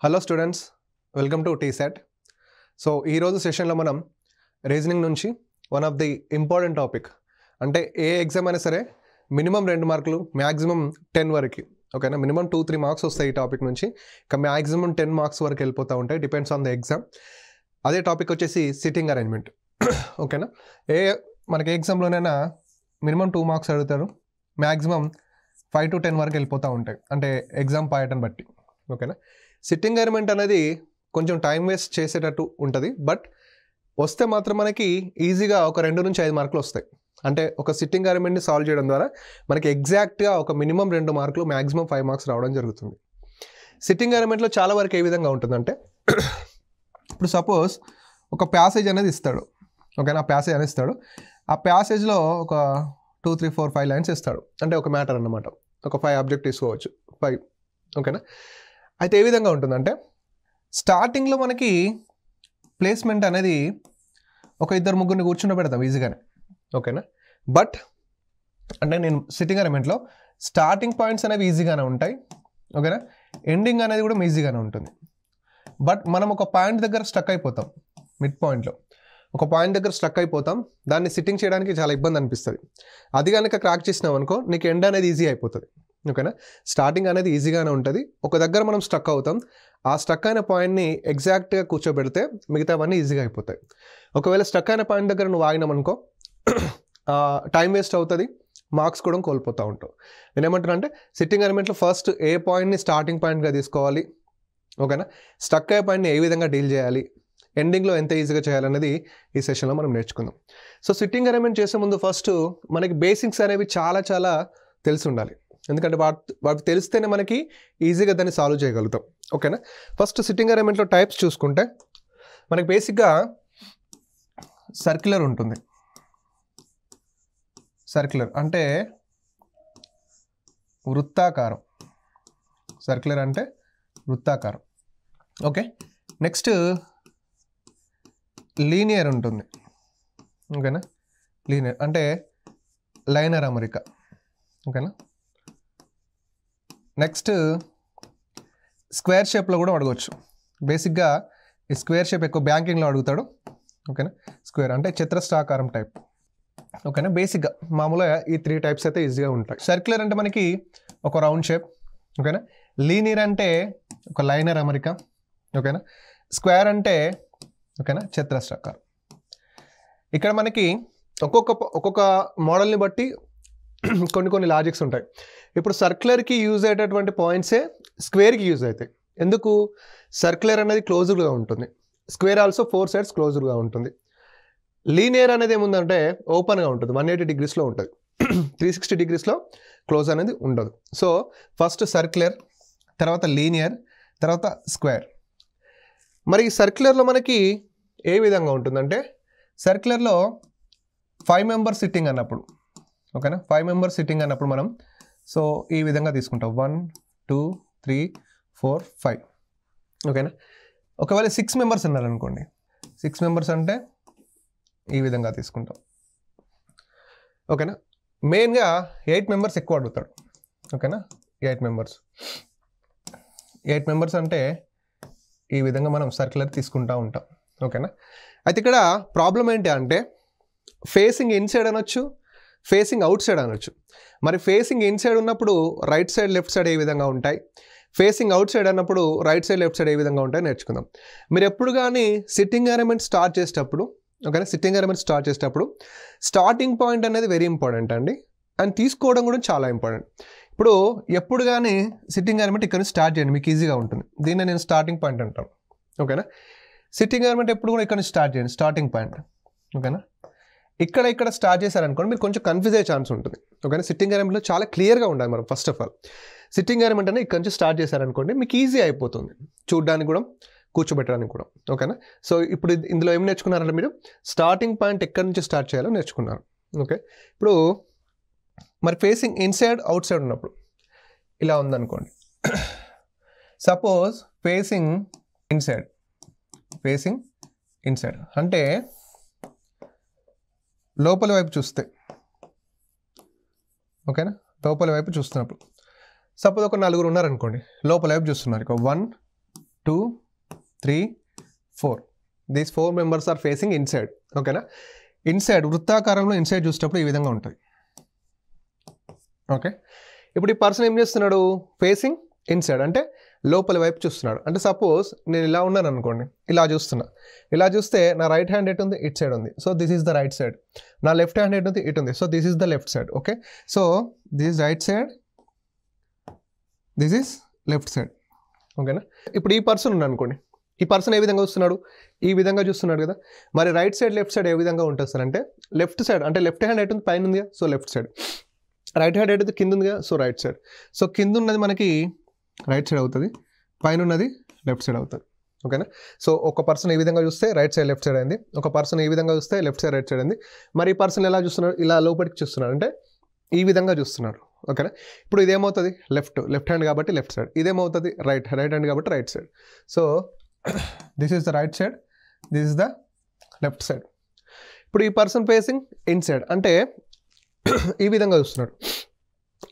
Hello students, welcome to TSAT. So ఈరోజు సెషన్లో మనం రీజనింగ్ నుంచి one of the important topic, అంటే ఏ ఎగ్జామ్ అయినా సరే మినిమం 2 మార్కులు, మ్యాక్సిమం 10 వరకు, ఓకేనా. మినిమం 2-3 మార్క్స్ వస్తాయి ఈ టాపిక్ నుంచి, ఇక మ్యాక్సిమం 10 మార్క్స్ వరకు వెళ్ళిపోతూ ఉంటాయి, డిపెండ్స్ ఆన్ ద ఎగ్జామ్. అదే టాపిక్ వచ్చేసి సిట్టింగ్ అరేంజ్మెంట్, ఓకేనా. మనకి ఏ ఎగ్జామ్లోనైనా మినిమం 2 మార్క్స్ అడుగుతారు, మ్యాక్సిమం 5 to 10 వరకు వెళ్ళిపోతూ ఉంటాయి, అంటే ఎగ్జామ్ పాయటం బట్టి, ఓకేనా. సిట్టింగ్ అరేంజ్మెంట్ అనేది కొంచెం టైం వేస్ట్ చేసేటట్టు ఉంటుంది, బట్ వస్తే మాత్రం మనకి ఈజీగా ఒక 2 నుంచి 5 మార్కులు వస్తాయి. అంటే ఒక సిట్టింగ్ అరేంజ్మెంట్ని సాల్వ్ చేయడం ద్వారా మనకి ఎగ్జాక్ట్గా ఒక మినిమం 2 మార్కులు, మ్యాక్సిమం 5 మార్క్స్ రావడం జరుగుతుంది. సిట్టింగ్ అరేంజ్మెంట్లో చాలా వరకు ఏ విధంగా ఉంటుందంటే, ఇప్పుడు సపోజ్ ఒక ప్యాసేజ్ అనేది ఇస్తాడు, ఓకేనా. ఆ ప్యాసేజ్ అనేది ఇస్తాడు, ఆ ప్యాసేజ్లో ఒక 2, 3, 4, 5 లైన్స్ ఇస్తాడు, అంటే ఒక మ్యాటర్ అన్నమాట. ఒక 5 ఆబ్జెక్ట్ తీసుకోవచ్చు, 5, ఓకేనా. అయితే ఏ విధంగా ఉంటుందంటే, స్టార్టింగ్లో మనకి ప్లేస్మెంట్ అనేది ఒక 2-3 కూర్చుండబెడతాం ఈజీగానే, ఓకేనా. బట్ అంటే నేను సిట్టింగ్ అరేంజ్మెంట్లో స్టార్టింగ్ పాయింట్స్ అనేవి ఈజీగానే ఉంటాయి, ఓకేనా. ఎండింగ్ అనేది కూడా ఈజీగానే ఉంటుంది. బట్ మనం ఒక పాయింట్ దగ్గర స్టక్ అయిపోతాం, మిడ్ పాయింట్లో ఒక పాయింట్ దగ్గర స్టక్ అయిపోతాం, దాన్ని సిట్టింగ్ చేయడానికి చాలా ఇబ్బంది అనిపిస్తుంది. అది కనుక క్రాక్ చేసినావు అనుకో, నీకు ఎండ్ అనేది ఈజీ అయిపోతుంది, ఓకేనా. స్టార్టింగ్ అనేది ఈజీగానే ఉంటుంది, ఒక దగ్గర మనం స్టక్ అవుతాం, ఆ స్టక్ అయిన పాయింట్ని ఎగ్జాక్ట్గా కూర్చోబెడితే మిగతావన్నీ ఈజీగా అయిపోతాయి. ఒకవేళ స్టక్ అయిన పాయింట్ దగ్గర నువ్వు ఆగినామనుకో, టైం వేస్ట్ అవుతుంది, మార్క్స్ కూడా కోల్పోతూ ఉంటావు. నేను ఏమంటున్నా అంటే, సిట్టింగ్ అరేంజ్మెంట్లో ఫస్ట్ ఏ పాయింట్ని స్టార్టింగ్ పాయింట్గా తీసుకోవాలి, ఓకేనా. స్టక్ అయ్యే పాయింట్ని ఏ విధంగా డీల్ చేయాలి, ఎండింగ్లో ఎంత ఈజీగా చేయాలనేది ఈ సెషన్లో మనం నేర్చుకుందాం. సో సిట్టింగ్ అరేంజ్మెంట్ చేసే ముందు ఫస్ట్ మనకి బేసిక్స్ అనేవి చాలా తెలిసి ఉండాలి, ఎందుకంటే వాటికి తెలిస్తేనే మనకి ఈజీగా దాన్ని సాల్వ్ చేయగలుగుతాం, ఓకేనా. ఫస్ట్ సిట్టింగ్ అరేంజ్మెంట్లో టైప్స్ చూసుకుంటే మనకి బేసిక్గా సర్క్యులర్ ఉంటుంది. సర్క్యులర్ అంటే వృత్తాకారం, సర్క్యులర్ అంటే వృత్తాకారం, ఓకే. నెక్స్ట్ లీనియర్ ఉంటుంది, ఓకేనా. లీనియర్ అంటే లైనర్ అమరిక, ఓకేనా. నెక్స్ట్ స్క్వేర్ షేప్లో కూడా అడగవచ్చు. బేసిక్గా ఈ స్క్వేర్ షేప్ ఎక్కువ బ్యాంకింగ్లో అడుగుతాడు, ఓకేనా. స్క్వేర్ అంటే చతురస్రాకారం టైప్, ఓకేనా. బేసిక్గా మామూలుగా ఈ 3 టైప్స్ అయితే ఈజీగా ఉంటాయి. సర్క్యులర్ అంటే మనకి ఒక రౌండ్ షేప్, ఓకేనా. లీనియర్ అంటే ఒక లైనర్ అమరిక, ఓకేనా. స్క్వేర్ అంటే ఓకేనా చతురస్రాకారం. ఇక్కడ మనకి ఒక్కొక్క మోడల్ని బట్టి కొన్ని లాజిక్స్ ఉంటాయి. ఇప్పుడు సర్క్యులర్కి యూజ్ అయ్యేటటువంటి పాయింట్సే స్క్వేర్కి యూజ్ అవుతాయి. ఎందుకు? సర్క్యులర్ అనేది క్లోజ్డ్గా ఉంటుంది, స్క్వేర్ ఆల్సో 4 సైడ్స్ క్లోజ్డ్గా ఉంటుంది. లీనియర్ అనేది ఏముందంటే ఓపెన్గా ఉంటుంది, 180 degreesలో ఉంటుంది, 360 degreesలో క్లోజ్ అనేది ఉండదు. సో ఫస్ట్ సర్క్యులర్, తర్వాత లీనియర్, తర్వాత స్క్వేర్. మరి సర్క్యులర్లో మనకి ఏ విధంగా ఉంటుందంటే, సర్క్యులర్లో 5 మెంబర్స్ సిట్టింగ్ అన్నప్పుడు, ఓకేనా. 5 మెంబర్స్ సిట్టింగ్ అన్నప్పుడు మనం సో ఈ విధంగా తీసుకుంటాం, 1, 2, 3, 4, 5, ఓకేనా. ఒకవేళ 6 మెంబర్స్ ఉన్నారనుకోండి, 6 మెంబర్స్ అంటే ఈ విధంగా తీసుకుంటాం, ఓకేనా. మెయిన్గా 8 మెంబర్స్ ఎక్కువ అడుగుతాడు, ఓకేనా. 8 మెంబర్స్ అంటే ఈ విధంగా మనం సర్క్యులర్ తీసుకుంటూ ఉంటాం, ఓకేనా. అయితే ఇక్కడ ప్రాబ్లం ఏంటి అంటే, ఫేసింగ్ ఇన్సైడ్ అనొచ్చు, ఫేసింగ్ అవుట్ సైడ్ అనొచ్చు. మరి ఫేసింగ్ ఇన్సైడ్ ఉన్నప్పుడు రైట్ సైడ్ లెఫ్ట్ సైడ్ ఏ విధంగా ఉంటాయి, ఫేసింగ్ అవుట్ సైడ్ అన్నప్పుడు రైట్ సైడ్ లెఫ్ట్ సైడ్ ఏ విధంగా ఉంటాయి నేర్చుకుందాం. మీరు ఎప్పుడు కానీ సిట్టింగ్ అరేంజ్మెంట్ స్టార్ట్ చేసేటప్పుడు, ఓకేనా, సిట్టింగ్ అరేంజ్మెంట్ స్టార్ట్ చేసేటప్పుడు స్టార్టింగ్ పాయింట్ అనేది వెరీ ఇంపార్టెంట్ అండి, అండ్ తీసుకోవడం కూడా చాలా ఇంపార్టెంట్. ఇప్పుడు ఎప్పుడు కానీ సిట్టింగ్ అరేంజ్మెంట్ ఇక్కడ నుంచి స్టార్ట్ చేయండి, మీకు ఈజీగా ఉంటుంది. దీన్ని నేను స్టార్టింగ్ పాయింట్ అంటాను, ఓకేనా. సిట్టింగ్ అరేంజ్మెంట్ ఎప్పుడు కూడా ఇక్కడ నుంచి స్టార్ట్ చేయండి, స్టార్టింగ్ పాయింట్, ఓకేనా. ఇక్కడ స్టార్ట్ చేశారనుకోండి, మీరు కొంచెం కన్ఫ్యూజ్ అయ్యే ఛాన్స్ ఉంటుంది, ఓకేనా. సిట్టింగ్ అరేంజ్మెంట్లో చాలా క్లియర్గా ఉండాలి మనం. First of all sitting arrangement అనేది ఇక్కడ నుంచి స్టార్ట్ చేశారనుకోండి, మీకు ఈజీ అయిపోతుంది చూడడానికి కూడా, కూర్చోబెట్టడానికి కూడా, ఓకేనా. సో ఇప్పుడు ఇందులో ఏం నేర్చుకున్నారంటే, మీరు స్టార్టింగ్ పాయింట్ ఎక్కడి నుంచి స్టార్ట్ చేయాలో నేర్చుకున్నారు, ఓకే. ఇప్పుడు మరి ఫేసింగ్ ఇన్సైడ్ అవుట్ సైడ్ ఉన్నప్పుడు ఇలా ఉందనుకోండి, సపోజ్ ఫేసింగ్ ఇన్సైడ్ అంటే లోపల వైపు చూస్తే, ఓకేనా. లోపల వైపు చూస్తున్నప్పుడు సపోజ్ ఒక 4 ఉన్నారనుకోండి, లోపల వైపు చూస్తున్నారు, 1, 2 3 4 these 4 members are facing inside. ఓకేనా, ఇన్సైడ్ వృత్తాకారంలో ఇన్సైడ్ చూసేటప్పుడు ఈ విధంగా ఉంటుంది. ఓకే, ఇప్పుడు ఈ పర్సన్ ఏం చేస్తున్నాడు, ఫేసింగ్ ఇన్సైడ్ అంటే లోపల వైపు చూస్తున్నాడు. అంటే సపోజ్ నేను ఇలా ఉన్నాను అనుకోండి, ఇలా చూస్తున్నా, ఇలా చూస్తే నా రైట్ హ్యాండ్ ఎటు ఉంది, ఇట్ సైడ్ ఉంది. So this is the right side. నా లెఫ్ట్ హ్యాండ్ ఎటు ఉంది, ఇటు ఉంది. So this is the left side. Okay, so this is right side, this is left side. ఓకేనా, ఇప్పుడు ఈ పర్సన్ ఉన్నాడు అనుకోండి, ఈ పర్సన్ ఏ విధంగా చూస్తున్నాడు, ఈ విధంగా చూస్తున్నాడు కదా. మరి రైట్ సైడ్ లెఫ్ట్ సైడ్ ఏ విధంగా ఉంటుంది సార్ అంటే, లెఫ్ట్ సైడ్ అంటే లెఫ్ట్ హ్యాండ్ ఎటు ఉంది, పైన ఉంది, so left side. Right hand ఎటు కింద ఉంది కదా, సో రైట్ సైడ్. సో కింద ఉన్నది మనకి రైట్ సైడ్ అవుతుంది, పైన ఉన్నది లెఫ్ట్ సైడ్ అవుతుంది. ఓకేనా, సో ఒక పర్సన్ ఈ విధంగా చూస్తే రైట్ సైడ్ లెఫ్ట్ సైడ్ అయింది, ఒక పర్సన్ ఈ విధంగా చూస్తే లెఫ్ట్ సైడ్ రైట్ సైడ్ అయింది. మరి ఈ పర్సన్ ఎలా చూస్తున్నాడు, ఇలా లోపలికి చూస్తున్నాడు అంటే ఈ విధంగా చూస్తున్నాడు. ఓకేనా, ఇప్పుడు ఇదేమవుతుంది, లెఫ్ట్ హ్యాండ్ కాబట్టి లెఫ్ట్ సైడ్, ఇదేమవుతుంది రైట్ హ్యాండ్ కాబట్టి right side. So this is the right side, this is the left side. ఇప్పుడు ఈ పర్సన్ ఫేసింగ్ ఇన్సైడ్ అంటే ఈ విధంగా చూస్తున్నాడు.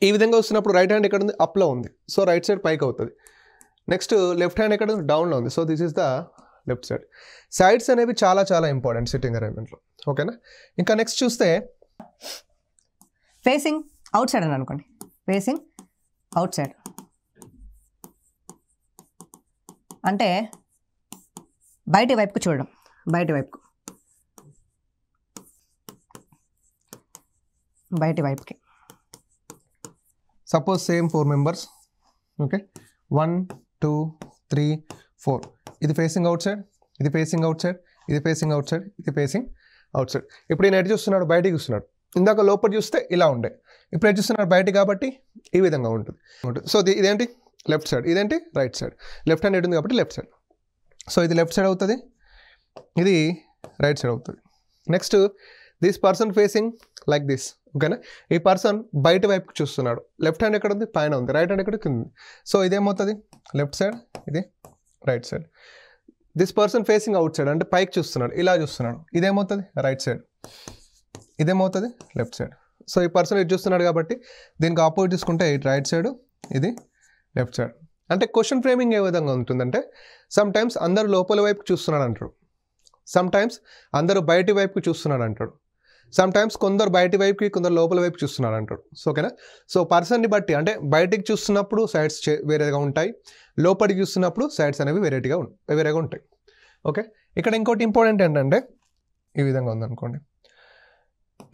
ఈ విధంగా వస్తున్నప్పుడు రైట్ హ్యాండ్ ఎక్కడ ఉంది, అప్లో ఉంది, సో రైట్ సైడ్ పైకి అవుతుంది. నెక్స్ట్ లెఫ్ట్ హ్యాండ్ ఎక్కడ ఉంది, డౌన్లో ఉంది, so this is the left side. Sides అనేవి చాలా చాలా ఇంపార్టెంట్ సిట్టింగ్ అరేంజ్మెంట్లో. ఓకేనా, ఇంకా నెక్స్ట్ చూస్తే ఫేసింగ్ అవుట్ సైడ్ అని అనుకోండి, ఫేసింగ్ అవుట్ సైడ్ అంటే బయటి వైపుకు చూడడం, బయటి వైపుకి. Suppose same 4 members. ఓకే, 1 2 3 4. ఇది ఫేసింగ్ అవుట్ సైడ్, ఇది ఫేసింగ్ అవుట్ సైడ్, ఇది ఫేసింగ్ అవుట్ సైడ్, ఇది ఫేసింగ్ అవుట్ సైడ్. ఇప్పుడు ఈయన ఎటు చూస్తున్నాడు, బయటికి చూస్తున్నాడు. ఇందాక లోపల చూస్తే ఇలా ఉండే, ఇప్పుడు ఎటు చూస్తున్నాడు, బయట కాబట్టి ఈ విధంగా ఉంటుంది. సో ఇదేంటి లెఫ్ట్ సైడ్, ఇదేంటి రైట్ సైడ్. లెఫ్ట్ హ్యాండ్ ఎటు ఉంది కాబట్టి లెఫ్ట్ సైడ్, సో ఇది లెఫ్ట్ సైడ్ అవుతుంది, ఇది రైట్ సైడ్ అవుతుంది. Next this person facing like this. ఓకేనా, ఈ పర్సన్ బయట వైపుకి చూస్తున్నాడు, లెఫ్ట్ హ్యాండ్ ఎక్కడ ఉంది, పైన ఉంది, రైట్ హ్యాండ్ ఎక్కడ కింద ఉంది. సో ఇదేమవుతుంది లెఫ్ట్ సైడ్, ఇది right side. This person facing outside అంటే పైకి చూస్తున్నాడు, ఇలా చూస్తున్నాడు, ఇదేమవుతుంది రైట్ సైడ్, ఇదేమవుతుంది లెఫ్ట్ సైడ్. సో ఈ పర్సన్ ఇటు చూస్తున్నాడు కాబట్టి దీనికి ఆపోజిట్ తీసుకుంటే ఇటు రైట్ సైడ్, ఇది లెఫ్ట్ సైడ్. అంటే క్వశ్చన్ ఫ్రేమింగ్ ఏ విధంగా ఉంటుందంటే, సమ్ టైమ్స్ అందరు లోపల వైపుకి చూస్తున్నాడు అంటాడు, సమ్ టైమ్స్ అందరూ బయటి వైపుకి చూస్తున్నాడు అంటాడు, సమ్ టైమ్స్ కొందరు బయటి వైపుకి కొందరు లోపల వైపు చూస్తున్నాడు అంటాడు. సో ఓకేనా, సో పర్సన్ని బట్టి అంటే బయటికి చూస్తున్నప్పుడు సైడ్స్ వేరేగా ఉంటాయి, లోపలికి చూస్తున్నప్పుడు సైడ్స్ అనేవి వేరేగా ఉంటాయి. ఓకే, ఇక్కడ ఇంకోటి ఇంపార్టెంట్ ఏంటంటే ఈ విధంగా ఉందనుకోండి,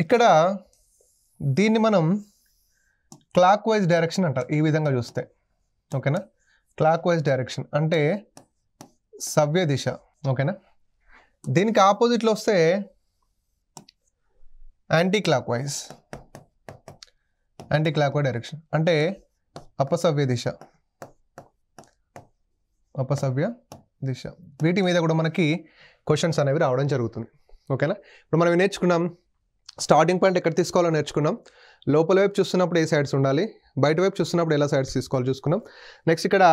ఇక్కడ దీన్ని మనం క్లాక్ వైజ్ డైరెక్షన్ అంటారు. ఈ విధంగా చూస్తే ఓకేనా, క్లాక్ వైజ్ డైరెక్షన్ అంటే సవ్య దిశ. ఓకేనా, దీనికి ఆపోజిట్లో వస్తే యాంటీ క్లాక్ వైజ్ డైరెక్షన్ అంటే అపసవ్య దిశ. వీటి మీద కూడా మనకి క్వశ్చన్స్ అనేవి రావడం జరుగుతుంది. ఓకేనా, ఇప్పుడు మనం నేర్చుకున్నాం, స్టార్టింగ్ పాయింట్ ఎక్కడ తీసుకోవాలో నేర్చుకున్నాం, లోపల వైపు చూస్తున్నప్పుడు ఏ సైడ్స్ ఉండాలి, బయట వైపు చూస్తున్నప్పుడు ఎలా సైడ్స్ తీసుకోవాలో చూసుకున్నాం. నెక్స్ట్ ఇక్కడ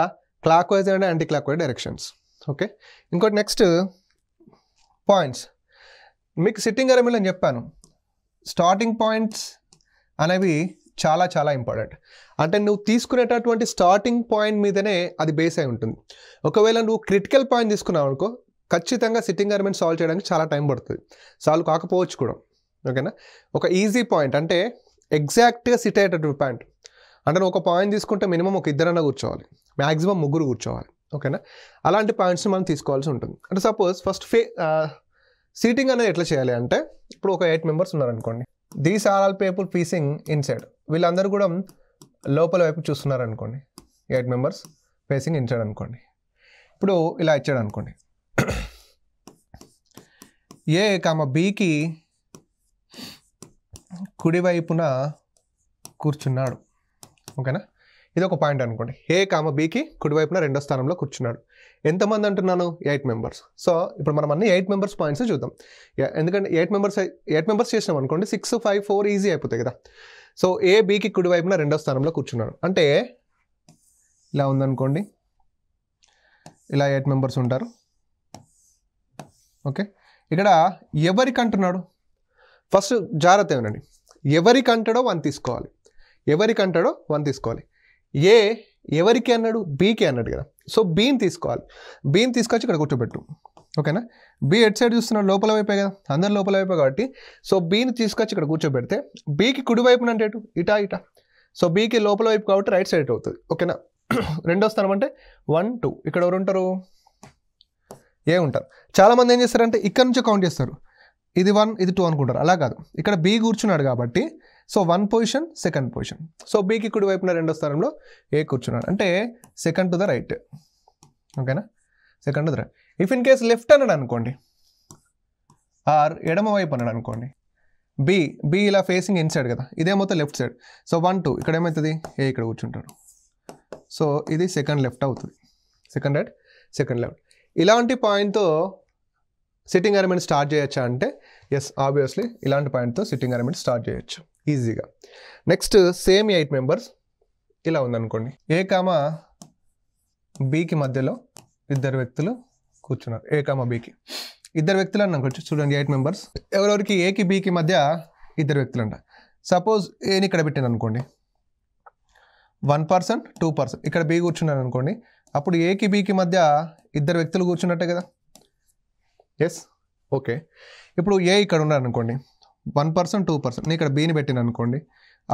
clock wise and anti clock wise directions. Okay, ఇంకోటి నెక్స్ట్ పాయింట్స్. మీకు సిట్టింగ్ అరేంజ్మెంట్ అని చెప్పాను, స్టార్టింగ్ పాయింట్స్ అనేవి చాలా చాలా ఇంపార్టెంట్. అంటే నువ్వు తీసుకునేటటువంటి స్టార్టింగ్ పాయింట్ మీదనే అది బేస్ అయి ఉంటుంది. ఒకవేళ నువ్వు క్రిటికల్ పాయింట్ తీసుకున్నావు అనుకో, ఖచ్చితంగా సిట్టింగ్ అరేంజ్మెంట్ సాల్వ్ చేయడానికి చాలా టైం పడుతుంది, సాల్వ్ కాకపోవచ్చు కూడా. ఓకేనా, ఒక ఈజీ పాయింట్ అంటే ఎగ్జాక్ట్గా సిట్ అయ్యేటటువంటి పాయింట్ అంటే నువ్వు ఒక పాయింట్ తీసుకుంటే మినిమం ఒక ఇద్దరన్నా కూర్చోవాలి, మ్యాక్సిమం ముగ్గురు కూర్చోవాలి. ఓకేనా, అలాంటి పాయింట్స్ని మనం తీసుకోవాల్సి ఉంటుంది. అంటే సపోజ్ ఫస్ట్ సీటింగ్ అనేది ఎట్లా చేయాలి అంటే, ఇప్పుడు ఒక 8 మెంబర్స్ ఉన్నారనుకోండి, these are all people facing inside, వీళ్ళందరూ కూడా లోపల వైపు చూస్తున్నారు అనుకోండి. 8 మెంబర్స్ ఫేసింగ్ ఇన్సైడ్ అనుకోండి. ఇప్పుడు ఇలా ఇచ్చాడు అనుకోండి, ఏ కామ బికి కుడివైపున కూర్చున్నాడు. ఓకేనా, ఇది ఒక పాయింట్ అనుకోండి. ఏ కామ బికి కుడివైపున రెండో స్థానంలో కూర్చున్నాడు. ఎంతమంది అంటున్నాను, 8 మెంబర్స్. సో ఇప్పుడు మనం అన్ని 8 మెంబర్స్ పాయింట్స్ చూద్దాం. ఎందుకంటే 8 మెంబర్స్ చేసినాం అనుకోండి, 6 5 4 ఈజీ అయిపోతాయి కదా. సో ఏ బికి కుడివైపున రెండో స్థానంలో కూర్చున్నాడు అంటే ఇలా ఉందనుకోండి, ఇలా 8 మెంబర్స్ ఉంటారు. ఓకే, ఇక్కడ ఎవరికి అంటున్నాడు, ఫస్ట్ జాగ్రత్త ఏమనండి, ఎవరికి అంటాడో 1 తీసుకోవాలి, ఏ ఎవరికి అన్నాడు? బీకి అన్నాడు కదా. సో బీని తీసుకోవాలి. బీని తీసుకొచ్చి ఇక్కడ కూర్చోబెట్టు. ఓకేనా? బీ ఎట్ సైడ్ చూస్తున్నాడు, లోపల వైపే కదా, అందరు లోపల వైపే కాబట్టి సో బీని తీసుకొచ్చి ఇక్కడ కూర్చోబెడితే బీకి కుడి వైపున అంటే ఇటా. సో బీకి లోపల వైపు కాబట్టి రైట్ సైడ్ అవుతుంది. ఓకేనా? రెండో స్థానం అంటే 1 2. ఇక్కడ ఎవరు ఉంటారు? ఏ ఉంటారు. చాలామంది ఏం చేస్తారంటే ఇక్కడ నుంచి కౌంట్ చేస్తారు, ఇది 1 ఇది 2 అనుకుంటారు. అలా కాదు, ఇక్కడ బీ కూర్చున్నాడు కాబట్టి so 1 position, second position. So బీకి కుడి వైపున రెండో స్థానంలో ఏ కూర్చున్నాడు అంటే సెకండ్ టు ద రైట్. ఓకేనా? Second to the right. If in case left అన్నాడు అనుకోండి, ఆర్ ఎడమ వైపు అన్నాడు అనుకోండి, బీ ఇలా ఫేసింగ్ ఇన్సైడ్ కదా, ఇదే మొత్తం లెఫ్ట్ సైడ్. సో 1 2 ఇక్కడ ఏమవుతుంది? ఏ ఇక్కడ కూర్చుంటాడు. సో ఇది సెకండ్ లెఫ్ట్ అవుతుంది. Second right, second left. ఇలాంటి పాయింట్తో సిట్టింగ్ అరేంజ్మెంట్ స్టార్ట్ చేయొచ్చా అంటే ఎస్, ఆబ్వియస్లీ ఇలాంటి పాయింట్తో సిట్టింగ్ అరేంజ్మెంట్ స్టార్ట్ చేయొచ్చు ఈజీగా. నెక్స్ట్ సేమ్ 8 మెంబర్స్ ఇలా ఉందనుకోండి, ఏ కామా బీకి మధ్యలో ఇద్దరు వ్యక్తులు కూర్చున్నారు. ఏ కామా బీకి ఇద్దరు వ్యక్తులు అని అనుకోవచ్చు. చూడండి 8 మెంబర్స్, ఎవరెవరికి ఏకి బీకి మధ్య ఇద్దరు వ్యక్తులు అంట. సపోజ్ ఏని ఇక్కడ పెట్టాను అనుకోండి, 1 person 2 person, ఇక్కడ బీ కూర్చున్నాను అనుకోండి, అప్పుడు ఏకి బీకి మధ్య ఇద్దరు వ్యక్తులు కూర్చున్నట్టే కదా. Yes, okay. ఇప్పుడు ఏ ఇక్కడ ఉన్నారు అనుకోండి, 1 person 2 person, నేను ఇక్కడ బీని పెట్టిన అనుకోండి,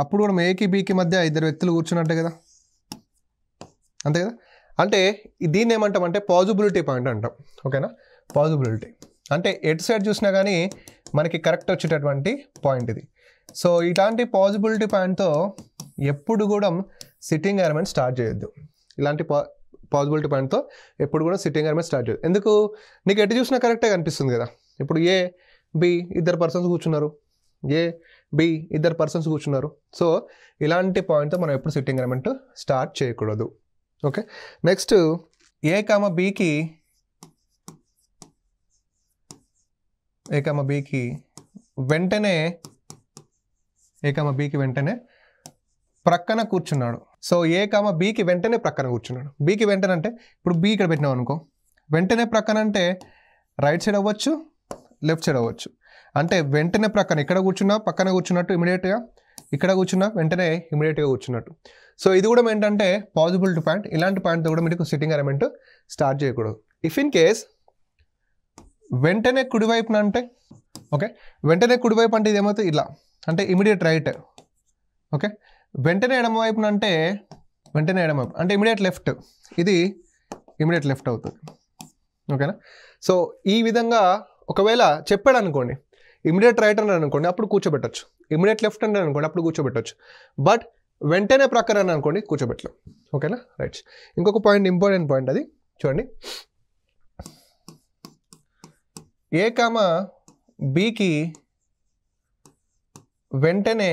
అప్పుడు కూడా ఏకి బీకి మధ్య ఇద్దరు వ్యక్తులు కూర్చున్నట్టే కదా, అంతే కదా. అంటే దీన్ని ఏమంటామంటే పాజిబిలిటీ పాయింట్ అంటాం. ఓకేనా? పాజిబిలిటీ అంటే ఎటు సైడ్ చూసినా కానీ మనకి కరెక్ట్ వచ్చేటటువంటి పాయింట్ ఇది. సో ఇలాంటి పాజిబిలిటీ పాయింట్తో ఎప్పుడు కూడా సిట్టింగ్ అరేంజ్మెంట్ స్టార్ట్ చేయొద్దు. ఇలాంటి పాజిబిలిటీ పాయింట్తో ఎప్పుడు కూడా సిట్టింగ్ అరేంజ్మెంట్ స్టార్ట్ చేయొద్దు. ఎందుకు? నీకు ఎటు చూసినా కరెక్టే కనిపిస్తుంది కదా. ఇప్పుడు ఏ బి ఇద్దరు పర్సన్స్ కూర్చున్నారు, ఏ బి ఇద్దరు పర్సన్స్ కూర్చున్నారు. సో ఇలాంటి పాయింట్తో మనం ఎప్పుడు సిట్టింగ్ అరేంజ్మెంట్ స్టార్ట్ చేయకూడదు. ఓకే. నెక్స్ట్ ఏ కామ బీకి వెంటనే ప్రక్కన కూర్చున్నాడు. సో ఏ కామ బీకి వెంటనే ప్రక్కన కూర్చున్నాడు. బీకి వెంటనే అంటే ఇప్పుడు బీ ఇక్కడ పెట్టినాం అనుకో, వెంటనే ప్రక్కన అంటే రైట్ సైడ్ అవ్వచ్చు, లెఫ్ట్ సైడ్ అవ్వచ్చు. అంటే వెంటనే ప్రక్కన ఇక్కడ కూర్చున్నా పక్కన కూర్చున్నట్టు, ఇమీడియట్గా ఇక్కడ కూర్చున్నా వెంటనే ఇమీడియట్గా కూర్చున్నట్టు. సో ఇది కూడా ఏంటంటే పాజిబిలిటీ పాయింట్. ఇలాంటి పాయింట్తో కూడా మీకు సిట్టింగ్ అరేంజ్మెంట్ స్టార్ట్ చేయకూడదు. ఇఫ్ ఇన్ కేస్ వెంటనే కుడివైపున అంటే ఓకే, వెంటనే కుడివైపు అంటే ఇదేమవుతుంది ఇలా, అంటే ఇమీడియట్ రైట్. ఓకే. వెంటనే ఎడమ వైపున అంటే వెంటనే ఎడమవైపు అంటే ఇమీడియట్ లెఫ్ట్, ఇది ఇమీడియట్ లెఫ్ట్ అవుతుంది. ఓకేనా? సో ఈ విధంగా ఒకవేళ చెప్పాడు అనుకోండి, ఇమీడియట్ రైట్ అన్నాడు అనుకోండి, అప్పుడు కూర్చోబెట్టచ్చు. ఇమీడియట్ లెఫ్ట్ అన్నాడు అనుకోండి, అప్పుడు కూర్చోబెట్టచ్చు. బట్ వెంటనే ప్రక్కన అనుకోండి, కూర్చోబెట్టలేం. ఓకేనా? రైట్. ఇంకొక పాయింట్, ఇంపార్టెంట్ పాయింట్, అది చూడండి. ఏ కామ బీకి వెంటనే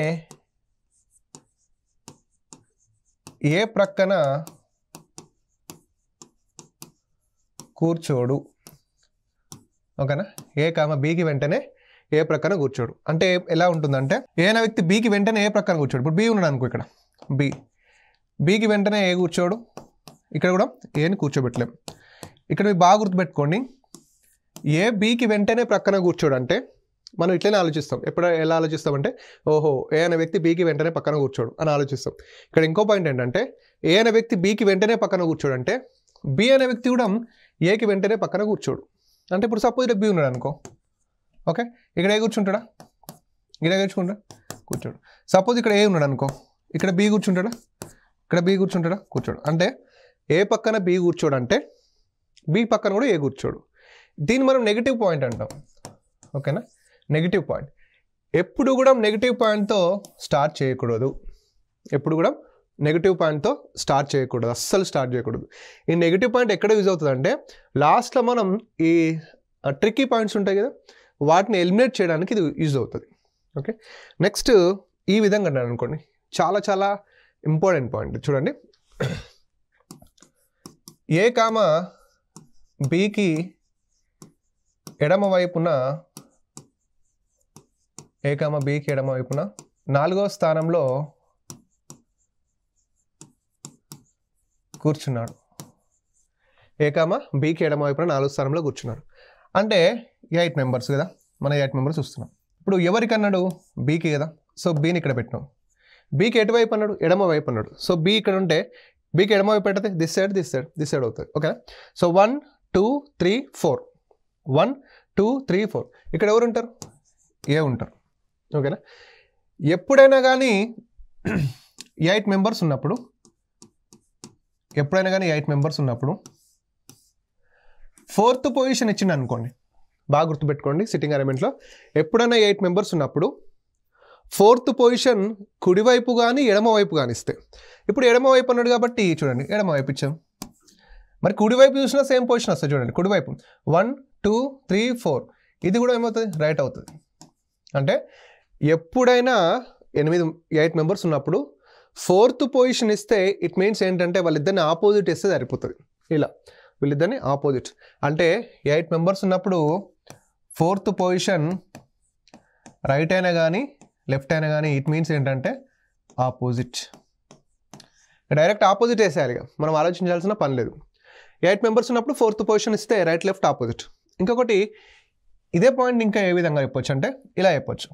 ఏ ప్రక్కన కూర్చోడు. ఓకేనా? ఏ కామ బీకి వెంటనే ఏ ప్రక్కన కూర్చోడు అంటే ఎలా ఉంటుందంటే, ఏదైనా వ్యక్తి బీకి వెంటనే ఏ ప్రక్కన కూర్చోడు. ఇప్పుడు బీ ఉన్నాడు అనుకో, ఇక్కడ బీకి వెంటనే ఏ కూర్చోడు, ఇక్కడ కూడా ఏని కూర్చోబెట్టలేం. ఇక్కడ మీరు బాగా గుర్తుపెట్టుకోండి, ఏ బీకి వెంటనే ప్రక్కన కూర్చోడు అంటే మనం ఇట్లనే ఆలోచిస్తాం. ఎలా ఆలోచిస్తామంటే, ఓహో ఏ అనే వ్యక్తి బీకి వెంటనే పక్కన కూర్చోడు అని ఆలోచిస్తాం. ఇక్కడ ఇంకో పాయింట్ ఏంటంటే, ఏ అనే వ్యక్తి బీకి వెంటనే పక్కన కూర్చోడు అంటే బి అనే వ్యక్తి కూడా ఏకి వెంటనే పక్కన కూర్చోడు. అంటే ఇప్పుడు సపోజ్ ఇక్కడ బి ఉన్నాడు అనుకో, ఓకే, ఇక్కడ ఏ కూర్చుంటాడా, ఇక్కడ కూర్చోడు. సపోజ్ ఇక్కడ ఏ ఉన్నాడు అనుకో, ఇక్కడ బి కూర్చుంటాడా, ఇక్కడ బి కూర్చోడు. అంటే ఏ పక్కన బి కూర్చోడు అంటే బి పక్కన కూడా ఏ కూర్చోడు. దీన్ని మనం నెగిటివ్ పాయింట్ అంటాం. ఓకేనా? Negative point. ఎప్పుడు కూడా నెగిటివ్ పాయింట్తో స్టార్ట్ చేయకూడదు. అస్సలు స్టార్ట్ చేయకూడదు. ఈ నెగిటివ్ పాయింట్ ఎక్కడ యూజ్ అవుతుంది అంటే లాస్ట్లో మనం ఈ ట్రిక్కీ పాయింట్స్ ఉంటాయి కదా, వాటిని ఎలిమినేట్ చేయడానికి ఇది యూజ్ అవుతుంది. ఓకే. నెక్స్ట్ ఈ విధంగా అన్నాను అనుకోండి, చాలా చాలా ఇంపార్టెంట్ పాయింట్ చూడండి. ఏ కామ బీకి ఎడమ వైపున నాలుగో స్థానంలో కూర్చున్నాడు. ఏ కామ బీకి ఎడమ వైపున 4వ స్థానంలో కూర్చున్నాడు. అంటే 8 మెంబర్స్ కదా, మనం 8 మెంబర్స్ చూస్తున్నాం. ఇప్పుడు ఎవరికి అన్నాడు? బీకి కదా. సో బీని ఇక్కడ పెట్టినాం. బీకి ఎటువైపు అన్నాడు? ఎడమ వైపు అన్నాడు. సో బీ ఇక్కడ ఉంటే బీకి ఎడమ వైపు పెట్టదు, దిస్ సైడ్ అవుతుంది. ఓకేనా? సో 1 2 3 4 1 2 3 4 ఇక్కడ ఎవరు ఉంటారు? ఏ ఉంటారు. ఓకేనా? ఎప్పుడైనా కానీ 8 మెంబర్స్ ఉన్నప్పుడు ఫోర్త్ పొజిషన్ ఇచ్చింది అనుకోండి, బాగా గుర్తుపెట్టుకోండి. సిట్టింగ్ అరేంజ్మెంట్లో ఎప్పుడైనా 8 మెంబర్స్ ఉన్నప్పుడు ఫోర్త్ పొజిషన్ కుడివైపు కానీ ఎడమవైపు కానీ ఇస్తే, ఇప్పుడు ఎడమవైపు అన్నాడు కాబట్టి చూడండి ఎడమవైపు ఇచ్చాం. మరి కుడివైపు చూసినా సేమ్ పొజిషన్ వస్తుంది చూడండి. కుడివైపు 1 2 3 4 ఇది కూడా ఏమవుతుంది? రైట్ అవుతుంది. అంటే ఎప్పుడైనా 8 మెంబర్స్ ఉన్నప్పుడు ఫోర్త్ పొజిషన్ ఇస్తే ఇట్ మీన్స్ ఏంటంటే వాళ్ళిద్దరిని ఆపోజిట్ ఇస్తే సరిపోతుంది. ఇలా వీళ్ళిద్దరిని ఆపోజిట్ అంటే 8 మెంబర్స్ ఉన్నప్పుడు ఫోర్త్ పొజిషన్ రైట్ అయినా కానీ లెఫ్ట్ అయినా కానీ ఇట్ మీన్స్ ఏంటంటే ఆపోజిట్. డైరెక్ట్ ఆపోజిట్ వేసేయాలి, మనం ఆలోచించాల్సిన పని లేదు. 8 మెంబర్స్ ఉన్నప్పుడు ఫోర్త్ పొజిషన్ ఇస్తే రైట్ లెఫ్ట్ ఆపోజిట్. ఇంకొకటి ఇదే పాయింట్ ఇంకా ఏ విధంగా చెప్పొచ్చు అంటే ఇలా చెప్పొచ్చు.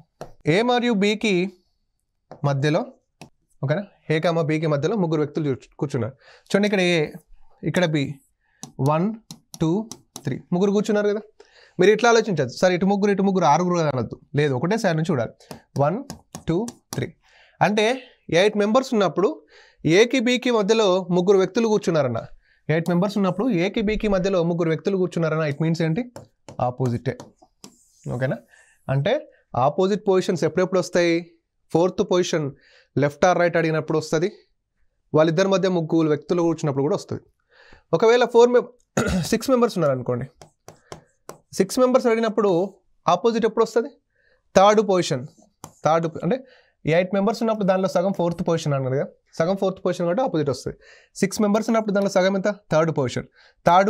ఏ మరియు బికి మధ్యలో, ఓకేనా, ఏ కామ బికి మధ్యలో ముగ్గురు వ్యక్తులు కూర్చున్నారు. చూడండి ఇక్కడ ఏ, ఇక్కడ బి, 1 2 3 ముగ్గురు కూర్చున్నారు కదా. మీరు ఇట్లా ఆలోచించచ్చు, సరే ఇటు ముగ్గురు ఆరుగురు కదా అనొద్దు. లేదు, ఒకటే సైడ్ నుంచి చూడాలి. 1 2 3 అంటే 8 మెంబర్స్ ఉన్నప్పుడు ఏకి బికి మధ్యలో ముగ్గురు వ్యక్తులు కూర్చున్నారన్న. 8 మెంబర్స్ ఉన్నప్పుడు ఏకి బికి మధ్యలో ముగ్గురు వ్యక్తులు కూర్చున్నారన్న. ఇట్ మీన్స్ ఏంటి? ఆపోజిటే. ఓకేనా? అంటే ఆపోజిట్ పొజిషన్స్ ఎప్పుడెప్పుడు వస్తాయి? Fourth position left or right అడిగినప్పుడు వస్తుంది. వాళ్ళిద్దరి మధ్య ముగ్గురు వ్యక్తులు కూర్చున్నప్పుడు కూడా వస్తుంది. ఒకవేళ 6 మెంబర్స్ ఉన్నారనుకోండి, 6 మెంబర్స్ అడిగినప్పుడు ఆపోజిట్ ఎప్పుడు వస్తుంది? థర్డ్ పొజిషన్ అంటే 8 మెంబర్స్ ఉన్నప్పుడు దానిలో సగం ఫోర్త్ పొజిషన్ అన్నారు కదా, సగం ఫోర్త్ పొజిషన్ కాబట్టి ఆపోజిట్ వస్తుంది. 6 మెంబర్స్ ఉన్నప్పుడు దానిలో సగం ఎంత? థర్డ్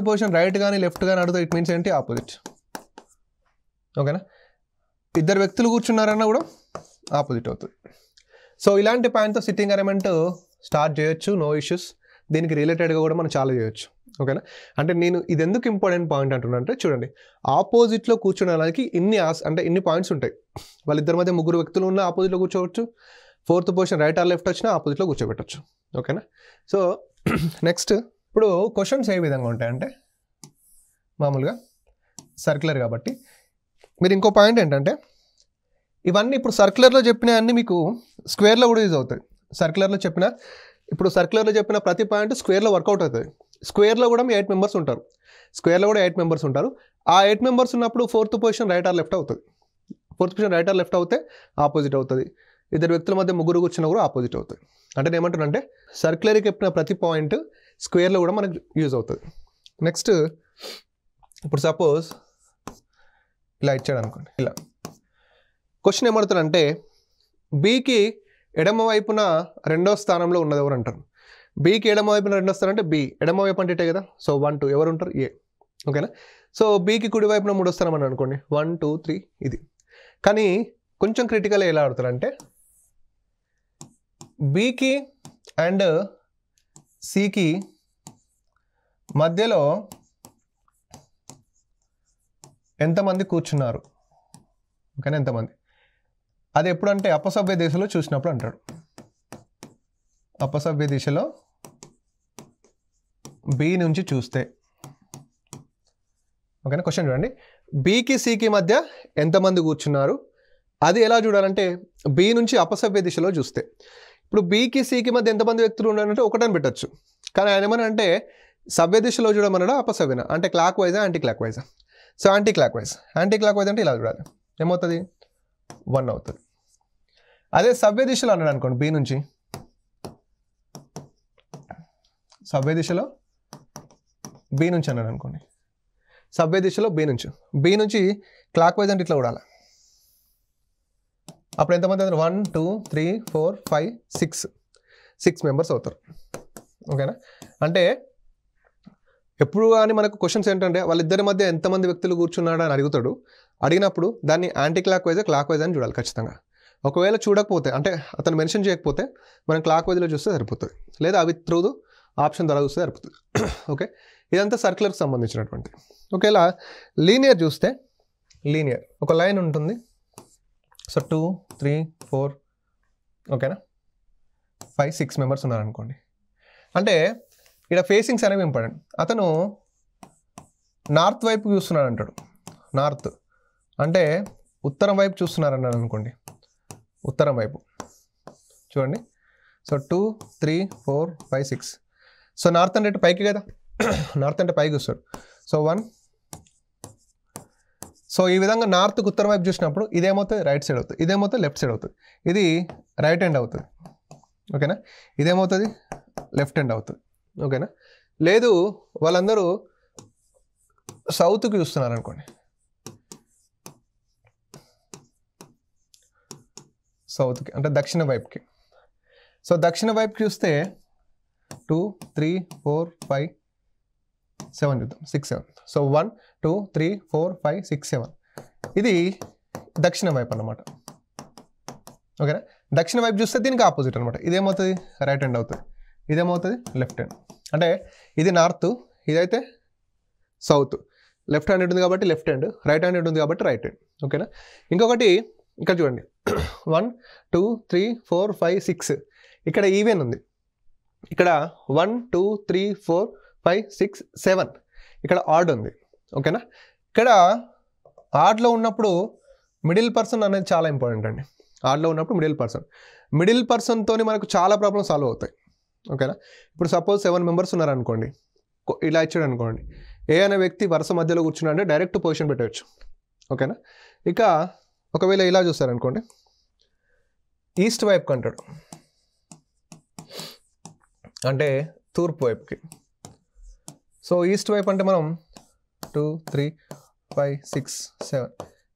పొజిషన్ రైట్ కానీ లెఫ్ట్ కానీ అడుగుతుంది. ఇట్ మీన్స్ ఏంటి? ఆపోజిట్. ఓకేనా? ఇద్దరు వ్యక్తులు కూర్చున్నారన్నా కూడా ఆపోజిట్ అవుతుంది. సో ఇలాంటి పాయింట్తో సిట్టింగ్ అరేంజ్మెంట్ స్టార్ట్ చేయొచ్చు, నో ఇష్యూస్. దీనికి రిలేటెడ్గా కూడా మనం చాలా చేయొచ్చు. ఓకేనా? అంటే నేను ఇది ఎందుకు ఇంపార్టెంట్ పాయింట్ అంటున్నా అంటే చూడండి, ఆపోజిట్లో కూర్చోడానికి ఇన్ని పాయింట్స్ ఉంటాయి. వాళ్ళిద్దరి మధ్య ముగ్గురు వ్యక్తులు ఉన్న ఆపోజిట్లో కూర్చోవచ్చు. Fourth position right or left వచ్చినా ఆపోజిట్లో కూర్చోబెట్టచ్చు. ఓకేనా? సో నెక్స్ట్ ఇప్పుడు క్వశ్చన్స్ ఏ విధంగా ఉంటాయంటే మామూలుగా సర్క్యులర్ కాబట్టి మీరు ఇంకో పాయింట్ ఏంటంటే ఇవన్నీ ఇప్పుడు సర్క్యులర్లో చెప్పిన అన్నీ మీకు స్క్వేర్లో కూడా యూజ్ అవుతాయి. సర్క్యులర్లో చెప్పిన ప్రతి పాయింట్ స్క్వేర్లో వర్కౌట్ అవుతుంది. స్క్వేర్లో కూడా 8 మెంబర్స్ ఉంటారు. ఆ 8 మెంబర్స్ ఉన్నప్పుడు fourth position right or left అవుతుంది. Fourth position right or left అవుతే ఆపోజిట్ అవుతుంది. ఇద్దరు వ్యక్తుల మధ్య ముగ్గురు కూర్చున్నా కూడా ఆపోజిట్ అవుతుంది. అంటే నేను ఏమంటున్నానంటే సర్క్యులర్కి చెప్పిన ప్రతి పాయింట్ స్క్వేర్లో కూడా మనకు యూజ్ అవుతుంది. నెక్స్ట్ ఇప్పుడు సపోజ్ ఇలా ఇచ్చాడు అనుకోండి. ఇలా క్వశ్చన్ ఏమడుతుందంటే బీకి ఎడమ వైపున రెండో స్థానంలో ఉన్నది ఎవరు అంటారు. బీకి ఎడమ వైపున రెండో స్థానం అంటే బి ఎడమ వైపు అంటే కదా. సో 1 2 ఎవరు ఉంటారు? ఏ. ఓకేనా? సో బీకి కుడి వైపున మూడో స్థానం అని అనుకోండి. 1 2 3 ఇది. కానీ కొంచెం క్రిటికల్ ఎలా ఆడుతారంటే బీకి అండ్ సికి మధ్యలో ఎంతమంది కూర్చున్నారు. ఓకేనా? ఎంతమంది, అది ఎప్పుడంటే అపసవ్య దిశలో చూసినప్పుడు అంటాడు. అపసవ్య దిశలో బి నుంచి చూస్తే. ఓకేనా? క్వశ్చన్ చూడండి, బీకి సికి మధ్య ఎంతమంది కూర్చున్నారు. అది ఎలా చూడాలంటే బి నుంచి అపసవ్య దిశలో చూస్తే. ఇప్పుడు బీకి సికి మధ్య ఎంతమంది వ్యక్తులు ఉన్నారంటే ఒకటని పెట్టచ్చు. కానీ ఆయన ఏమన్నా అంటే సవ్య దిశలో చూడమన్నాడా అపసవ్యన అంటే క్లాక్ వైజా యాంటీ క్లాక్ వైజా. సో యాంటీ క్లాక్ వైజ్ అంటే ఇలా చూడాలి. ఏమవుతుంది? 1 అవుతుంది. అదే సవ్య దిశలో అన్నాడు అనుకోండి, బి నుంచి సవ్య దిశలో బి నుంచి అన్నాడు అనుకోండి. సవ్య దిశలో బి నుంచి క్లాక్ వైజ్ అంటే ఇట్లా చూడాలి. అప్పుడు ఎంతమంది అవుతారు? 1 2 3 4 5 6 మెంబర్స్ అవుతారు. ఓకేనా? అంటే ఎప్పుడు కానీ మనకు క్వశ్చన్స్ ఏంటంటే వాళ్ళిద్దరి మధ్య ఎంతమంది వ్యక్తులు కూర్చున్నాడు అని అడుగుతాడు. అడిగినప్పుడు దాన్ని anti clock wise clock wise అని చూడాలి ఖచ్చితంగా. ఒకవేళ చూడకపోతే అంటే అతను మెన్షన్ చేయకపోతే మనం క్లాక్ వైజ్లో చూస్తే సరిపోతుంది, లేదా అవి త్రూ ఆప్షన్ ద్వారా చూస్తే సరిపోతుంది. ఓకే, ఇదంతా సర్క్యులర్కి సంబంధించినటువంటి. ఒకవేళ లీనియర్ చూస్తే లీనియర్ ఒక లైన్ ఉంటుంది. సో 2 3 4 ఓకేనా 5 6 మెంబర్స్ ఉన్నారనుకోండి. అంటే ఇక్కడ ఫేసింగ్స్ అనేవి ఇంపార్టెంట్. అతను నార్త్ వైపు చూస్తున్నాడు అంటాడు. నార్త్ అంటే ఉత్తరం వైపు చూస్తున్నారు అన్నాడు అనుకోండి. ఉత్తరం వైపు చూడండి. సో 2 3 4 5 6. సో నార్త్ అంటే పైకి కదా, నార్త్ అంటే పైకి వస్తాడు. సో 1. సో ఈ విధంగా నార్త్కి ఉత్తరం వైపు చూసినప్పుడు ఇదేమవుతుంది రైట్ సైడ్ అవుతుంది, ఇదేమవుతుంది లెఫ్ట్ సైడ్ అవుతుంది. ఇది రైట్ హ్యాండ్ అవుతుంది. ఓకేనా. ఇదేమవుతుంది లెఫ్ట్ హ్యాండ్ అవుతుంది. ఓకేనా. లేదు వాళ్ళందరూ సౌత్కి చూస్తున్నారు అనుకోండి. సౌత్కి అంటే దక్షిణ వైపుకి. సో దక్షిణ వైపుకి చూస్తే 2 3 4 5 7 చూద్దాం. 6 7. సో 1 2 3 4 5 6 7. ఇది దక్షిణ వైపు అన్నమాట. ఓకేనా. దక్షిణ వైపు చూస్తే దీనికి ఆపోజిట్ అనమాట. ఇదేమవుతుంది రైట్ హ్యాండ్ అవుతుంది, ఇదేమవుతుంది లెఫ్ట్ హ్యాండ్. అంటే ఇది నార్త్, ఇదైతే సౌత్. లెఫ్ట్ హ్యాండ్ ఉంటుంది కాబట్టి లెఫ్ట్ హ్యాండ్, రైట్ హ్యాండ్ ఉంటుంది కాబట్టి రైట్ హ్యాండ్. ఓకేనా. ఇంకొకటి ఇక్కడ చూడండి 1 2 3 4 5 6. ఇక్కడ ఈవెన్ ఉంది. ఇక్కడ 1 2 3 4 5 6 7. ఇక్కడ ఆడ్ ఉంది. ఓకేనా. ఇక్కడ ఆడ్లో ఉన్నప్పుడు మిడిల్ పర్సన్ అనేది చాలా ఇంపార్టెంట్ అండి. ఆడ్లో ఉన్నప్పుడు మిడిల్ పర్సన్తో మనకు చాలా ప్రాబ్లమ్స్ సాల్వ్ అవుతాయి. ఓకేనా. ఇప్పుడు సపోజ్ 7 మెంబర్స్ ఉన్నారనుకోండి, ఇలా ఇచ్చాడు అనుకోండి. ఏ అనే వ్యక్తి వరుస మధ్యలో కూర్చున్నాడంటే డైరెక్ట్ పొజిషన్ పెట్టవచ్చు. ఓకేనా. ఇక ఒకవేళ ఇలా చూస్తారనుకోండి, ఈస్ట్ వైపుకి అంటాడు, అంటే తూర్పు వైపుకి. సో ఈస్ట్ వైపు అంటే మనం 2 3 5 6 7.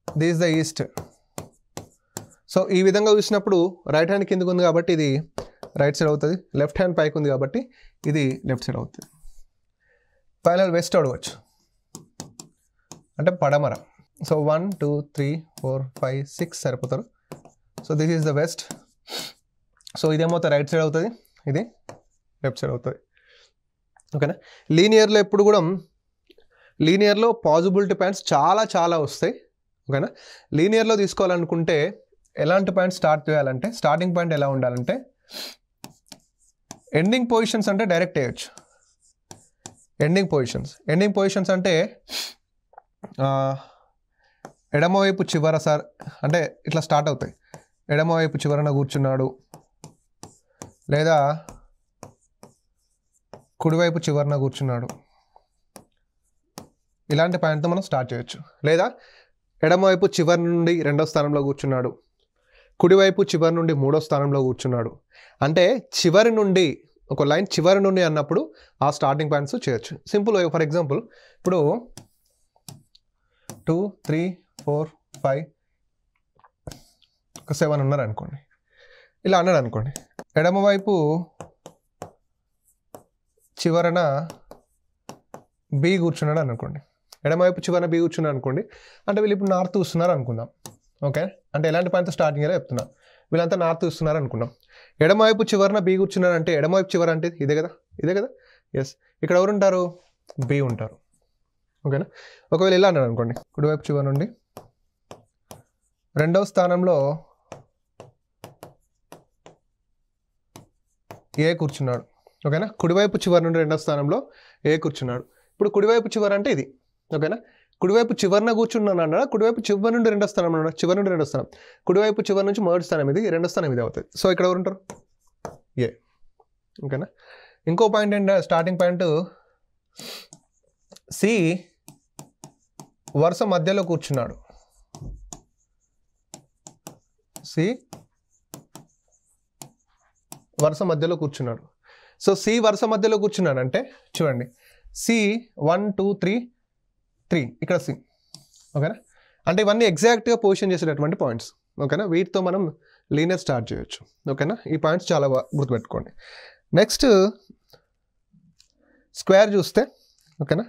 This the east. సో ఈ విధంగా చూసినప్పుడు రైట్ హ్యాండ్ కిందకు ఉంది కాబట్టి ఇది రైట్ సైడ్ అవుతుంది, లెఫ్ట్ హ్యాండ్ పైకి ఉంది కాబట్టి ఇది లెఫ్ట్ సైడ్ అవుతుంది. ఫైనల్ వెస్ట్ అడగవచ్చు, అంటే పడమర. సో 1 2 3 4 5 6 సరిపోతారు. So this is the west. So ఇదేమవుతుంది రైట్ సైడ్ అవుతుంది, ఇది లెఫ్ట్ సైడ్ అవుతుంది. ఓకేనా. లీనియర్లో ఎప్పుడు కూడా లీనియర్లో పాజిబిలిటీ పాయింట్స్ చాలా చాలా వస్తాయి. ఓకేనా. లీనియర్లో తీసుకోవాలనుకుంటే ఎలాంటి పాయింట్ స్టార్ట్ చేయాలంటే, స్టార్టింగ్ పాయింట్ ఎలా ఉండాలంటే ఎండింగ్ పొజిషన్స్ అంటే డైరెక్ట్ వేయచ్చు. ఎండింగ్ పొజిషన్స్ అంటే ఎడమవైపు చివర సార్ అంటే ఇట్లా స్టార్ట్ అవుతాయి. ఎడమవైపు చివరన కూర్చున్నాడు, లేదా కుడివైపు చివరన కూర్చున్నాడు. ఇలాంటి పాయింట్తో మనం స్టార్ట్ చేయొచ్చు. లేదా ఎడమవైపు చివరి నుండి 2వ స్థానంలో కూర్చున్నాడు, కుడివైపు చివరి నుండి 3వ స్థానంలో కూర్చున్నాడు. అంటే చివరి నుండి ఒక లైన్ చివరి నుండి అన్నప్పుడు ఆ స్టార్టింగ్ పాయింట్స్ చేయొచ్చు. సింపుల్. ఫర్ ఎగ్జాంపుల్ ఇప్పుడు 2 3 4 5 ఒక 7 ఉన్నారు అనుకోండి. ఇలా అన్నాడు అనుకోండి. ఎడమవైపు చివరన బి కూర్చున్నాడు అనుకోండి. ఎడమవైపు చివరన బి కూర్చున్నాడు అనుకోండి. అంటే వీళ్ళు ఇప్పుడు నార్త్ చూస్తున్నారు అనుకుందాం. ఓకే. అంటే ఎలాంటి పాయింట్ స్టార్టింగ్ అలా చెప్తున్నా. వీళ్ళంతా నార్త్ చూస్తున్నారు అనుకున్నాం. ఎడమవైపు చివరన బి కూర్చున్నారు అంటే ఎడమవైపు చివర అంటే ఇదే కదా. ఎస్. ఇక్కడ ఎవరు ఉంటారు? బి ఉంటారు. ఓకేనా. ఒకవేళ ఇలా అన్నాడు అనుకోండి. కుడివైపు చివరి నుండి 2వ స్థానంలో ఏ కూర్చున్నాడు. ఓకేనా. కుడివైపు చివరి నుండి 2వ స్థానంలో ఏ కూర్చున్నాడు. ఇప్పుడు కుడివైపు చివరి అంటే ఇది. ఓకేనా. కుడివైపు చివరిన కూర్చున్నాను అన్నాడు. కుడివైపు చివరి నుండి 2వ స్థానం అన్నాడు. చివరి నుండి 2వ స్థానం. కుడివైపు చివరి నుంచి 3వ స్థానం ఇది, 2వ స్థానం ఇది అవుతుంది. సో ఇక్కడ ఎవరు ఉంటారు? ఏ. ఓకేనా. ఇంకో పాయింట్ ఏంటంటే స్టార్టింగ్ పాయింట్ సి వరుస మధ్యలో కూర్చున్నాడు. సి వరుస మధ్యలో కూర్చున్నాడు. సో సి వరుస మధ్యలో కూర్చున్నాడు అంటే చూడండి, సి 1 2 3 3 ఇక్కడ సి. ఓకేనా. అంటే ఇవన్నీ ఎగ్జాక్ట్గా పొజిషన్ చేసేటటువంటి పాయింట్స్. ఓకేనా. వీటితో మనం లీనియర్ స్టార్ట్ చేయొచ్చు. ఓకేనా. ఈ పాయింట్స్ చాలా గుర్తుపెట్టుకోండి. నెక్స్ట్ స్క్వేర్ చూస్తే, ఓకేనా.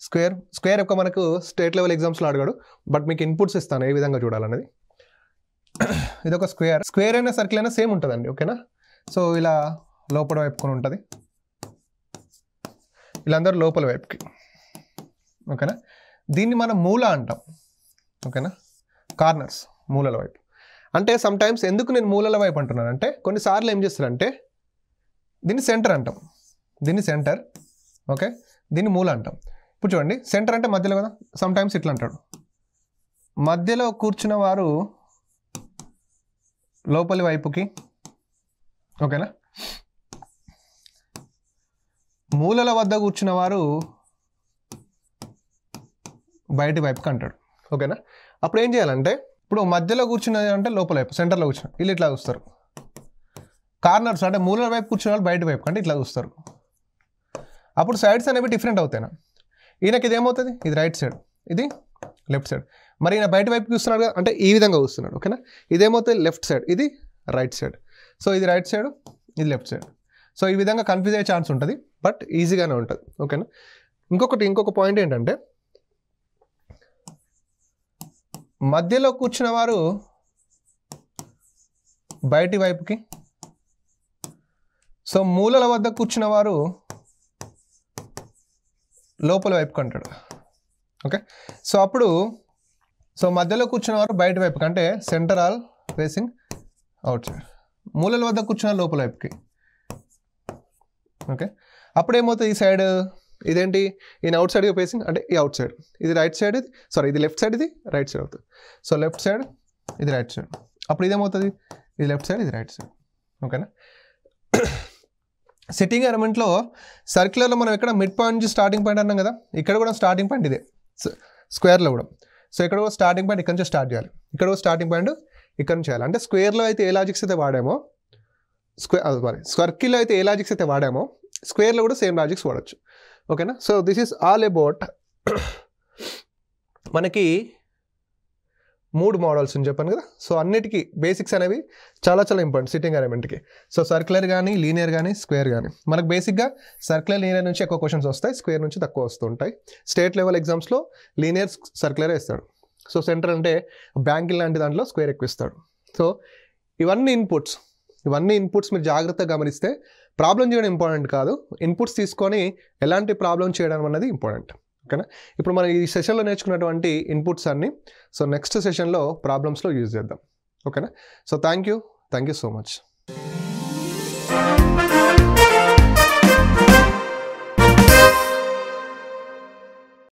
స్క్వేర్ యొక్క మనకు స్టేట్ లెవెల్ ఎగ్జామ్స్లో అడిగాడు. బట్ మీకు ఇన్పుట్స్ ఇస్తాను ఏ విధంగా చూడాలనేది. ఇది ఒక స్క్వేర్ అయినా సర్కిల్ అయినా సేమ్ ఉంటుందండి. ఓకేనా. సో ఇలా లోపల వైపుకొని ఉంటుంది, వీళ్ళందరూ లోపల వైపుకి. ఓకేనా. దీన్ని మనం మూల అంటాం. ఓకేనా. కార్నర్స్, మూలల వైపు. అంటే సమ్ టైమ్స్ ఎందుకు నేను మూలల వైపు అంటున్నాను అంటే కొన్నిసార్లు ఏం చేస్తారంటే దీన్ని సెంటర్ అంటాం. దీన్ని సెంటర్, ఓకే, దీన్ని మూల అంటాం. ఇప్పుడు చూడండి, సెంటర్ అంటే మధ్యలో కదా, సమ్ టైమ్స్ ఇట్లా అంటాడు, మధ్యలో కూర్చున్న వారు లోపలి వైపుకి, ఓకేనా, మూలల వద్ద కూర్చున్న వారు బయటి వైపుకి అంటాడు, ఓకేనా. అప్పుడు ఏం చేయాలంటే, ఇప్పుడు మధ్యలో కూర్చున్నది అంటే లోపల వైపు, సెంటర్లో కూర్చున్న వీళ్ళు ఇట్లా చూస్తారు, కార్నర్స్ అంటే మూలల వైపు కూర్చున్న వాళ్ళు బయటి వైపు అంటే ఇట్లా చూస్తారు. అప్పుడు సైడ్స్ అనేవి డిఫరెంట్ అవుతాయి. ఈయనకి ఇది ఏమవుతుంది, ఇది రైట్ సైడ్, ఇది లెఫ్ట్ సైడ్. మరి ఈయన బయట వైపు చూస్తున్నాడు కదా, అంటే ఈ విధంగా చూస్తున్నాడు, ఓకేనా. ఇదేమవుతుంది లెఫ్ట్ సైడ్, ఇది రైట్ సైడ్. సో ఇది రైట్ సైడ్, ఇది లెఫ్ట్ సైడ్. సో ఈ విధంగా కన్ఫ్యూజ్ అయ్యే ఛాన్స్ ఉంటుంది, బట్ ఈజీగానే ఉంటుంది, ఓకేనా. ఇంకొక పాయింట్ ఏంటంటే, మధ్యలో కూర్చున్న వారు బయటి వైపుకి, సో మూలల వద్ద కూర్చున్న వారు లోపల వైపుకి అంటాడు, ఓకే. సో అప్పుడు మధ్యలో కూర్చున్న వారు బయట వైపుకి అంటే centre all facing outside, మూలల వద్ద కూర్చున్న లోపల వైపుకి, ఓకే. అప్పుడు ఏమవుతుంది, ఈ సైడ్ ఇదేంటి, ఈయన అవుట్ సైడ్గా ఫేసింగ్ అంటే ఈ అవుట్ సైడ్, ఇది రైట్ సైడ్, ఇది లెఫ్ట్ సైడ్, ఇది రైట్ సైడ్ అవుతుంది. సో లెఫ్ట్ సైడ్, ఇది రైట్ సైడ్. అప్పుడు ఇదేమవుతుంది, ఇది లెఫ్ట్ సైడ్, ఇది రైట్ సైడ్, ఓకేనా. సిట్టింగ్ అరేంజ్మెంట్లో సర్క్యులర్లో మనం ఎక్కడ మిడ్ పాయింట్ నుంచి స్టార్టింగ్ పాయింట్ అన్నాం కదా, ఇక్కడ కూడా స్టార్టింగ్ పాయింట్ ఇదే, స్క్వేర్లో కూడా. సో ఇక్కడ కూడా స్టార్టింగ్ పాయింట్ ఇక్కడ నుంచి స్టార్ట్ చేయాలి, ఇక్కడ కూడా స్టార్టింగ్ పాయింట్ ఇక్కడ నుంచి చేయాలి. అంటే స్క్వేర్లో అయితే ఏ లాజిక్స్ అయితే వాడామో, సర్కిల్లో అయితే ఏ లాజిక్స్ అయితే వాడామో, స్క్వేర్లో కూడా సేమ్ లాజిక్స్ వాడచ్చు, ఓకేనా. So this is all about మనకి 3 మోడల్స్ అని చెప్పాను కదా. సో అన్నిటికీ బేసిక్స్ అనేవి చాలా చాలా ఇంపార్టెంట్ సిట్టింగ్ అరేంజ్మెంట్కి. సో సర్క్యులర్ కానీ, లీనియర్ కానీ, స్క్వేర్ కానీ. మనకు బేసిక్గా సర్క్యులర్, లీనియర్ నుంచి ఎక్కువ క్వశ్చన్స్ వస్తాయి, స్క్వేర్ నుంచి తక్కువ వస్తుంటాయి. స్టేట్ లెవెల్ ఎగ్జామ్స్లో లీనియర్, సర్క్యులర్ ఇస్తాడు. సో సెంటర్ అంటే బ్యాంకింగ్ లాంటి దాంట్లో స్క్వేర్ ఎక్కువ ఇస్తాడు. సో ఇవన్నీ ఇన్పుట్స్ మీరు జాగ్రత్తగా గమనిస్తే ప్రాబ్లం చేయడం ఇంపార్టెంట్ కాదు, ఇన్పుట్స్ తీసుకొని ఎలాంటి ప్రాబ్లం చేయడం అన్నది ఇంపార్టెంట్, ఓకేనా. ఇప్పుడు మనం ఈ సెషన్లో నేర్చుకున్నటువంటి ఇన్పుట్స్ అన్ని సో నెక్స్ట్ సెషన్లో ప్రాబ్లమ్స్లో యూజ్ చేద్దాం, ఓకేనా. So thank you so much.